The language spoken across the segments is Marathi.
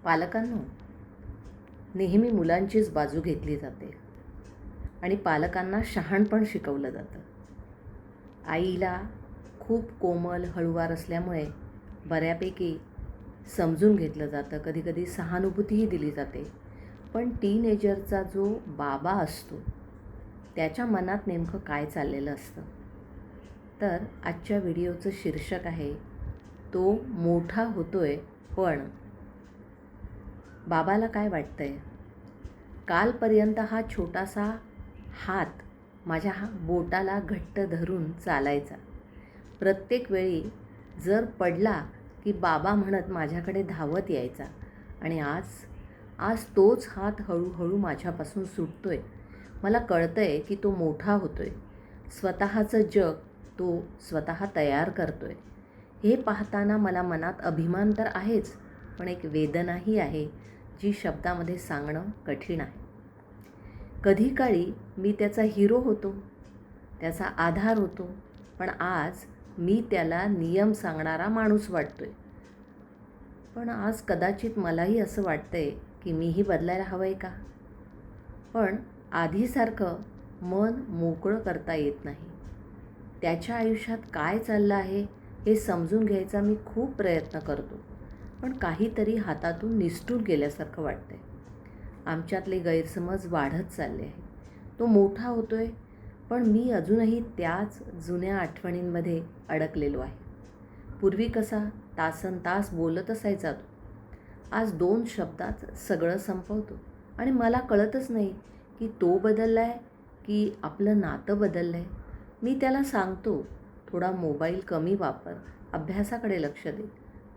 पालकांनो, नेहमी मुलांचीच बाजू घेतली जाते आणि पालकांना शहाणपण शिकवलं जातं. आईला खूप कोमल हळूवार असल्यामुळे बऱ्यापैकी समजून घेतलं जातं, कधीकधी सहानुभूतीही दिली जाते. पण टीनेजरचा जो बाबा असतो त्याच्या मनात नेमकं काय चाललेलं असतं? तर आजच्या व्हिडिओचं शीर्षक आहे, तो मोठा होतोय पण बाबाला काय वाटतंय? कालपर्यंत हा छोटासा हात माझ्या बोटाला घट्ट धरून चालायचा. प्रत्येक वेळी जर पडला की बाबा म्हणत माझ्याकडे धावत यायचा. आणि आज तोच हात हळूहळू माझ्यापासून सुटतोय. मला कळतंय की तो मोठा होतोय. स्वतःचं जग तो स्वतः तयार करतोय. हे पाहताना मला मनात अभिमान तर आहेच, पण एक वेदनाही आहे, जी शब्दामध्ये सांगणं कठीण आहे. कधी काळी मी त्याचा हिरो होतो, त्याचा आधार होतो, पण आज मी त्याला नियम सांगणारा माणूस वाटतोय. पण आज कदाचित मलाही असं वाटतंय की मीही बदलायला हवं आहे का? पण आधीसारखं मन मोकळं करता येत नाही. त्याच्या आयुष्यात काय चाललं आहे हे समजून घ्यायचा मी खूप प्रयत्न करतो, पण काहीतरी हातातून निसटून गेल्यासारखं वाटतंय. आमच्यातले गैरसमज वाढत चालले आहे. तो मोठा होतोय, पण मी अजूनही त्याच जुन्या आठवणींमध्ये अडकलेलो आहे. पूर्वी कसा तासनतास बोलत असायचा तो, आज 2 शब्दात सगळं संपवतो. आणि मला कळतच नाही की तो बदलला आहे की आपलं नातं बदललं आहे. मी त्याला सांगतो, थोडा मोबाईल कमी वापर, अभ्यासाकडे लक्ष दे,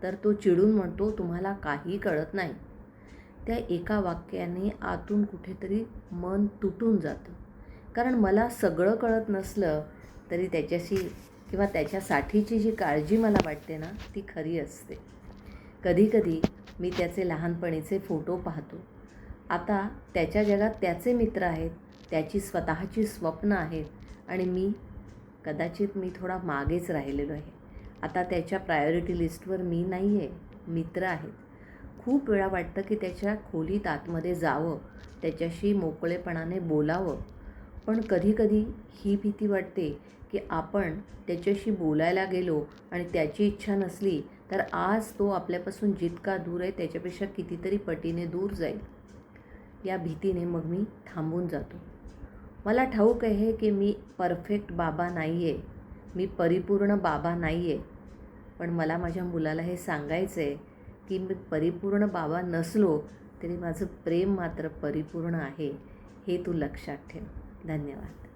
तर तो चिडून म्हणतो, तुम्हाला काही कळत नाही. त्या एका वाक्याने आतून कुठेतरी मन तुटून जातं. कारण मला सगळं कळत नसलं तरी त्याच्याशी किंवा त्याच्यासाठीची जी काळजी मला वाटते ना, ती खरी असते. कधीकधी मी त्याचे लहानपणीचे फोटो पाहतो. आता त्याच्या जगात त्याचे मित्र आहेत, त्याची स्वतःची स्वप्न आहेत आणि कदाचित मी थोडा मागेच राहिलेलो आहे. आता त्याच्या प्रायोरिटी लिस्टवर मी नाही आहे, मित्र आहेत. खूप वेळा वाटतं की त्याच्या खोलीत आतमध्ये जावं, त्याच्याशी मोकळेपणाने बोलावं. पण कधीकधी ही भीती वाटते की आपण त्याच्याशी बोलायला गेलो आणि त्याची इच्छा नसली तर आज तो आपल्यापासून जितका दूर आहे त्याच्यापेक्षा कितीतरी पटीने दूर जाईल. या भीतीने मग मी थांबून जातो. मला ठाऊक आहे की मी परफेक्ट बाबा नाही आहे, मी परिपूर्ण बाबा नाही आहे. पण मला माझ्या मुलाला हे सांगायचं आहे की मी परिपूर्ण बाबा नसलो तरी माझं प्रेम मात्र परिपूर्ण आहे, हे तू लक्षात ठेव. धन्यवाद.